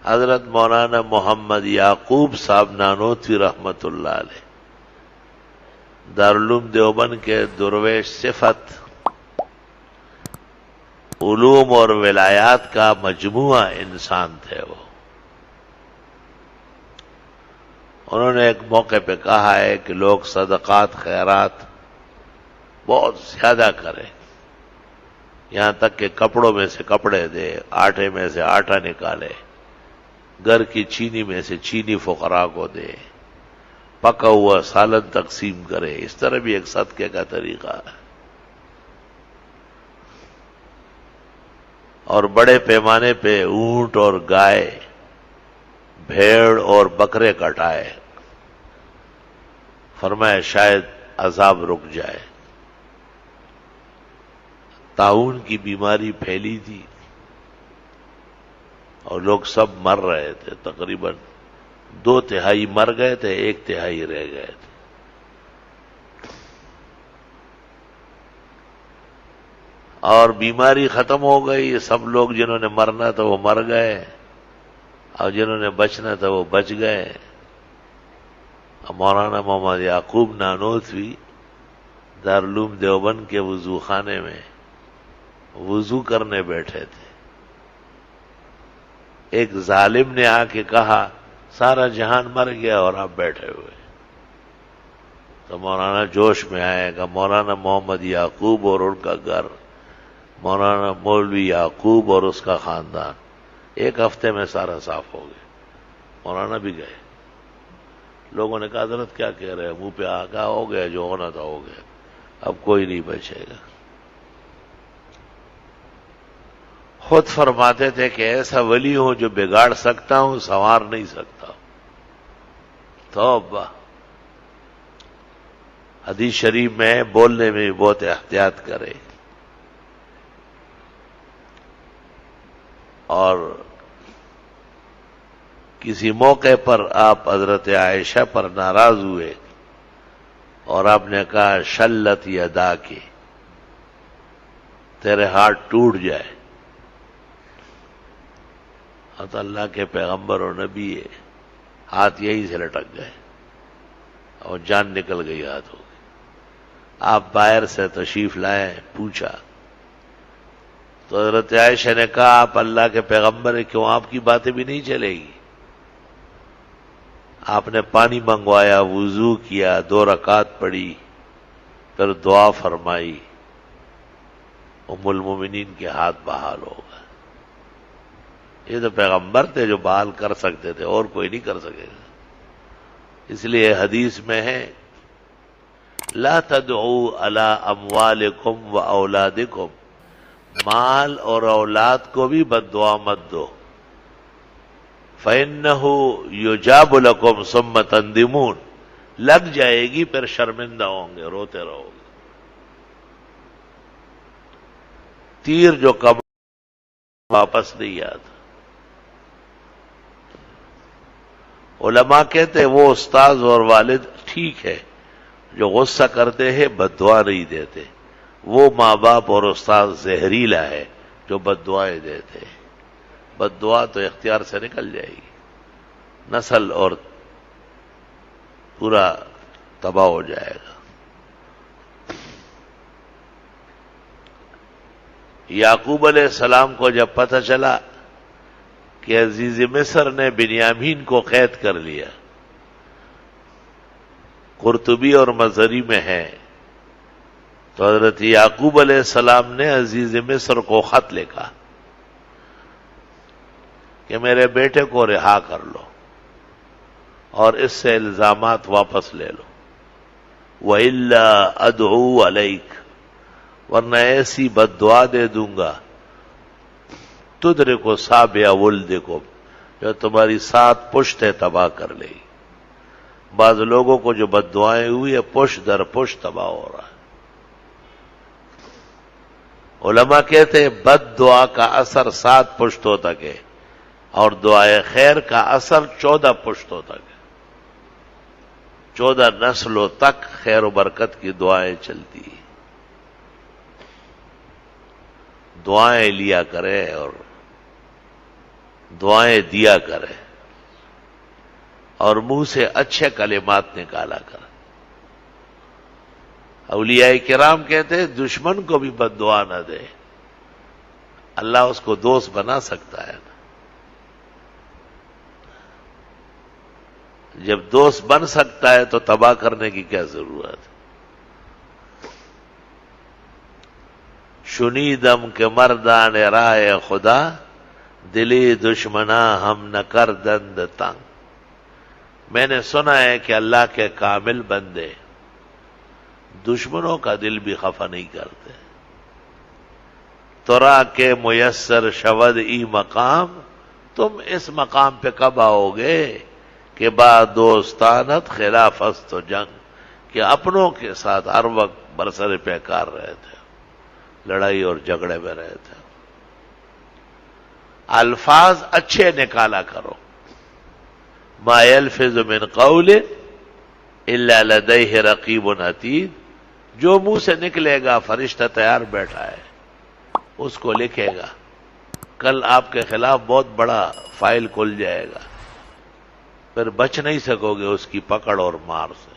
حضرت مولانا محمد یعقوب صاحب نانوتوی رحمت اللہ علیہ دارالعلوم دیوبند کے درویش صفت علوم اور ولایات کا مجموعہ انسان تھے وہ. انہوں نے ایک موقع پہ کہا ہے کہ لوگ صدقات خیرات بہت زیادہ کریں، یہاں تک کہ کپڑوں میں سے کپڑے دے، آٹے میں سے آٹا نکالے، گھر کی چینی میں سے چینی فقراء کو دے، پکا ہوا سالن تقسیم کرے. اس طرح بھی ایک صدقے کا طریقہ ہے. اور بڑے پیمانے پہ اونٹ اور گائے، بھیڑ اور بکرے کٹائے، فرمایا شاید عذاب رک جائے. طاعون کی بیماری پھیلی تھی اور لوگ سب مر رہے تھے، تقریباً 2/3 مر گئے تھے، 1/3 رہ گئے تھے. اور بیماری ختم ہو گئی، سب لوگ جنہوں نے مرنا تھا وہ مر گئے اور جنہوں نے بچنا تھا وہ بچ گئے. مولانا محمد یعقوب نانوتوی دارالعلوم دیوبند کے وضو خانے میں وضو کرنے بیٹھے تھے. ایک ظالم نے آ کے کہا سارا جہان مر گیا اور آپ بیٹھے ہوئے. تو مولانا جوش میں آئے گا مولانا محمد یعقوب اور ان کا گھر، مولانا مولوی یعقوب اور اس کا خاندان 1 ہفتے میں سارا صاف ہو گیا. مولانا بھی گئے. لوگوں نے کہا حضرت کیا کہہ رہے ہیں، منہ پہ آ کہا ہو گیا، جو ہونا تھا ہو گیا، اب کوئی نہیں بچے گا. خود فرماتے تھے کہ ایسا ولی ہوں جو بگاڑ سکتا ہوں، سنوار نہیں سکتا. توبہ. حدیث شریف میں بولنے میں بھی بہت احتیاط کرے. اور کسی موقع پر آپ حضرت عائشہ پر ناراض ہوئے اور آپ نے کہا شلت یدا کی، تیرے ہاتھ ٹوٹ جائے. تو اللہ کے پیغمبر اور نبی ہے، ہاتھ یہیں سے لٹک گئے اور جان نکل گئی ہاتھوں کی. آپ باہر سے تشریف لائے، پوچھا تو حضرت عائشہ نے کہا آپ اللہ کے پیغمبر ہیں، کیوں آپ کی باتیں بھی نہیں چلے گی؟ آپ نے پانی منگوایا، وضو کیا، 2 رکعت پڑھی، پھر دعا فرمائی، ام المومنین کے ہاتھ بحال ہو گئے. یہ تو پیغمبر تھے جو بحال کر سکتے تھے، اور کوئی نہیں کر سکے گا. اس لیے حدیث میں ہے لا تدعوا علی اموالکم و اولادکم، مال اور اولاد کو بھی بد دعا مت دو. فَإِنَّهُ يُجَابُ لَكُمْ ثُمَّ تَنْدِمُونَ، لگ جائے گی پھر شرمندہ ہوں گے، روتے رہو گے. تیر جو کب واپس نہیں آتا. علماء کہتے وہ استاذ اور والد ٹھیک ہے جو غصہ کرتے ہیں بد دعا نہیں دیتے، وہ ماں باپ اور استاذ زہریلا ہے جو بد دعائیں دیتے. بد دعا تو اختیار سے نکل جائے گی، نسل اور پورا تباہ ہو جائے گا. یعقوب علیہ السلام کو جب پتہ چلا کہ عزیز مصر نے بنیامین کو قید کر لیا، قرطبی اور مظہری میں ہے، تو حضرت یعقوب علیہ السلام نے عزیز مصر کو خط لکھا کہ میرے بیٹے کو رہا کر لو اور اس سے الزامات واپس لے لو. وَإِلَّا أَدْعُو عَلَيْكَ، ورنہ ایسی بد دعا دے دوں گا تُدْرِكُ سَابِعَ وُلْدِكُمْ، جو تمہاری 7 پشتیں تباہ کر لے گی. بعض لوگوں کو جو بد دعائیں ہوئی ہے پشت در پشت تباہ ہو رہا ہے. علماء کہتے ہیں بد دعا کا اثر 7 پشتوں تک ہے اور دعائے خیر کا اثر 14 پشتوں تک ہے. 14 نسلوں تک خیر و برکت کی دعائیں چلتی ہیں. دعائیں لیا کرے اور دعائیں دیا کرے اور منہ سے اچھے کلمات نکالا کرے۔ اولیاء کرام کہتے ہیں دشمن کو بھی بد دعا نہ دے، اللہ اس کو دوست بنا سکتا ہے نا۔ جب دوست بن سکتا ہے تو تباہ کرنے کی کیا ضرورت ہے؟ شنیدم کے مردان رائے خدا، دلی دشمنا ہم نہ کر دند تنگ۔ میں نے سنا ہے کہ اللہ کے کامل بندے دشمنوں کا دل بھی خفا نہیں کرتے۔ ترا کے میسر شود ای مقام، تم اس مقام پہ کب آؤ گے کہ بعد دوستانت خلاف است و جنگ، کہ اپنوں کے ساتھ ہر وقت برسر پیکار رہے تھے، لڑائی اور جھگڑے میں رہے تھے۔ الفاظ اچھے نکالا کرو۔ ما یلفظ من قول الا لدیہ رقیب عتید، جو منہ سے نکلے گا فرشتہ تیار بیٹھا ہے، اس کو لکھے گا۔ کل آپ کے خلاف بہت بڑا فائل کھل جائے گا، پھر بچ نہیں سکو گے اس کی پکڑ اور مار سے۔